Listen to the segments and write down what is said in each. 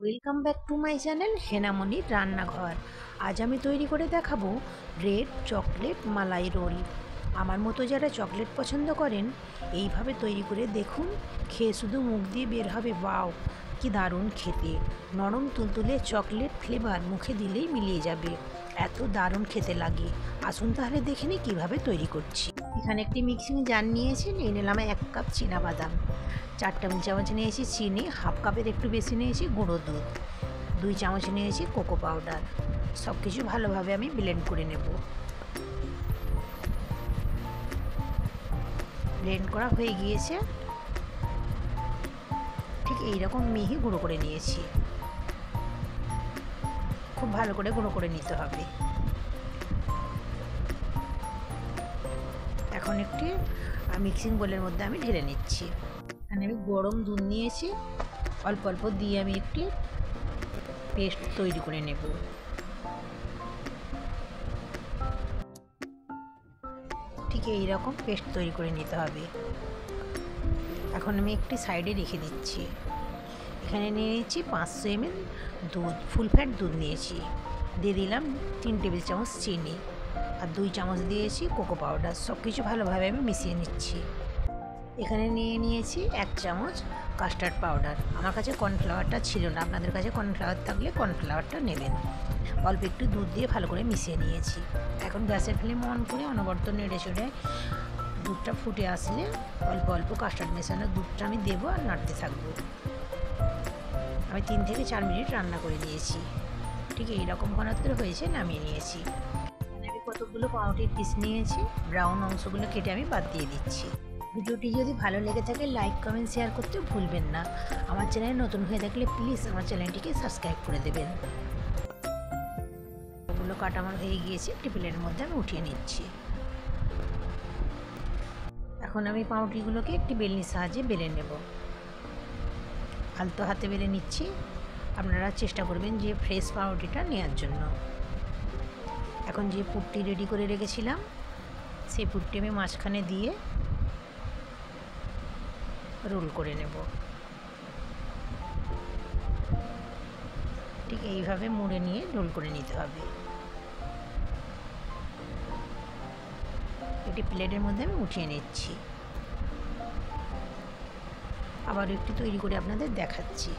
Welcome back to my channel হেনামণির রান্নাঘর। আজ আমি তৈরি করে দেখাবো রেড চকলেট মালাই রোল। আমার মতো যারা চকলেট পছন্দ করেন এইভাবে তৈরি করে দেখুন, খেয়ে শুধু মুখ দিয়ে বের হবে ওয়াও কি দারুণ খেতে। নরম তুলতুলে চকলেট ফ্লেভার মুখে দিলেই মিলিয়ে যাবে, এত দারুণ খেতে লাগে। আসুন তাহলে দেখে নিই কীভাবে তৈরি করছি। এখানে একটি মিক্সিং জার নিয়েছি, নিয়ে নিলাম 1 কাপ বাদাম, 4 টেবিল চামচ নিয়েছি চিনি, হাফ কাপের একটু বেশি নিয়েছি গুঁড়ো দুধ, 2 চামচ নিয়েছি কোকো পাউডার। সব কিছু ভালোভাবে আমি ব্লেন্ড করে নেব। ব্লেন্ড করা হয়ে গিয়েছে, ঠিক এইরকম মিহি গুঁড়ো করে নিয়েছি। খুব ভালো করে গুঁড়ো করে নিতে হবে। এখন একটি মিক্সিং বোলের মধ্যে আমি ঢেলে নিচ্ছি। এখানে আমি গরম দুধ নিয়েছি, অল্প অল্প দিয়ে আমি একটি পেস্ট তৈরি করে নেব। ঠিক এইরকম পেস্ট তৈরি করে নিতে হবে। এখন আমি একটি সাইডে রেখে দিচ্ছি। এখানে নিয়ে নিচ্ছি 500 ml দুধ, ফুল ফ্যাট দুধ নিয়েছি। দিয়ে দিলাম 3 টেবিল চামচ চিনি আর 2 চামচ দিয়েছি কোকো পাউডার। সব কিছু ভালোভাবে আমি মিশিয়ে নিচ্ছি। এখানে নিয়ে নিয়েছি 1 চামচ কাস্টার্ড পাউডার। আমার কাছে কর্নফ্লাওয়ারটা ছিল না, আপনাদের কাছে কর্নফ্লাওয়ার থাকলে কর্নফ্লাওয়ারটা নেবেন। অল্প একটু দুধ দিয়ে ভালো করে মিশিয়ে নিয়েছি। এখন গ্যাসের ফ্লেম অন করে অনবরত নেড়ে চড়ে দুধটা ফুটে আসলে অল্প অল্প কাস্টার্ড মেশানো দুধটা আমি দেবো আর নাড়তে থাকবো। আমি 3 থেকে 4 মিনিট রান্না করে নিয়েছি। ঠিক এইরকম ঘনত্বের হয়েছে, নামিয়ে নিয়েছি। আমি কতগুলো পাউরুটির পিস নিয়েছি, ব্রাউন অংশগুলো কেটে আমি বাদ দিয়ে দিচ্ছি। ভিডিওটি যদি ভালো লেগে থাকে লাইক কমেন্ট শেয়ার করতে ভুলবেন না। আমার চ্যানেলে নতুন হয়ে থাকলে প্লিজ আমার চ্যানেলটিকে সাবস্ক্রাইব করে দেবেন। ওগুলো কাটা আমার হয়ে গিয়েছে, একটি প্লেটের মধ্যে আমি উঠিয়ে নিচ্ছি। এখন আমি পাউরুটিগুলোকে একটি বেলনির সাহায্যে বেলে নেব। আলতো হাতে বেলে নিচ্ছি। আপনারা চেষ্টা করবেন যে ফ্রেশ পাউরুটিটা নেওয়ার জন্য। এখন যে পুরটি রেডি করে রেখেছিলাম সেই পুরটি আমি মাঝখানে দিয়ে রোল করে নেব। ঠিক এইভাবে মুড়ে নিয়ে রোল করে নিতে হবে। একটি প্লেটের মধ্যে আমি উঠিয়ে নিচ্ছি। আবার একটি তৈরি করে আপনাদের দেখাচ্ছি।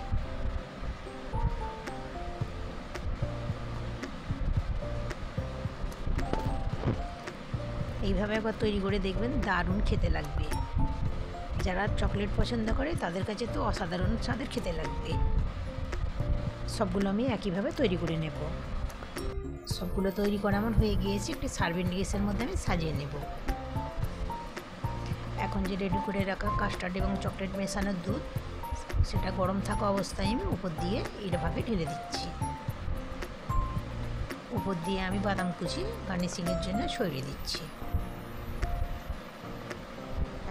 এইভাবে একবার তৈরি করে দেখবেন, দারুণ খেতে লাগবে। যারা চকলেট পছন্দ করে তাদের কাছে তো অসাধারণ স্বাদের খেতে লাগবে। সবগুলো আমি একইভাবে তৈরি করে নেব। সবগুলো তৈরি করা আমার হয়ে গিয়েছে, একটি সার্ভিং ডিশের মধ্যে আমি সাজিয়ে নেব। এখন যে রেডি করে রাখা কাস্টার্ড এবং চকলেট মেশানো দুধ, সেটা গরম থাকা অবস্থায় আমি উপর দিয়ে এইভাবে ঢেলে দিচ্ছি। উপর দিয়ে আমি বাদাম কুচি গার্নিশিংয়ের জন্য ছড়িয়ে দিচ্ছি।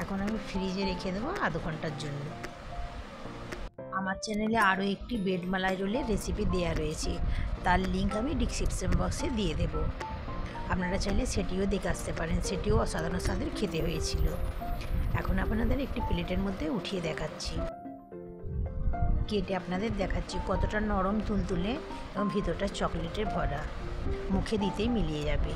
এখন আমি ফ্রিজে রেখে দেবো আধ ঘন্টার জন্য। আমার চ্যানেলে আরও একটি ব্রেড মালাই রোলের রেসিপি দেওয়া রয়েছে, তার লিঙ্ক আমি ডিসক্রিপশন বক্সে দিয়ে দেব। আপনারা চাইলে সেটিও দেখে আসতে পারেন, সেটিও অসাধারণ স্বাদের খেতে হয়েছিল। এখন আপনাদের একটি প্লেটের মধ্যে উঠিয়ে দেখাচ্ছি, কেটে আপনাদের দেখাচ্ছি কতটা নরম তুলতুলে এবং ভিতরটা চকলেটের ভরা, মুখে দিতেই মিলিয়ে যাবে।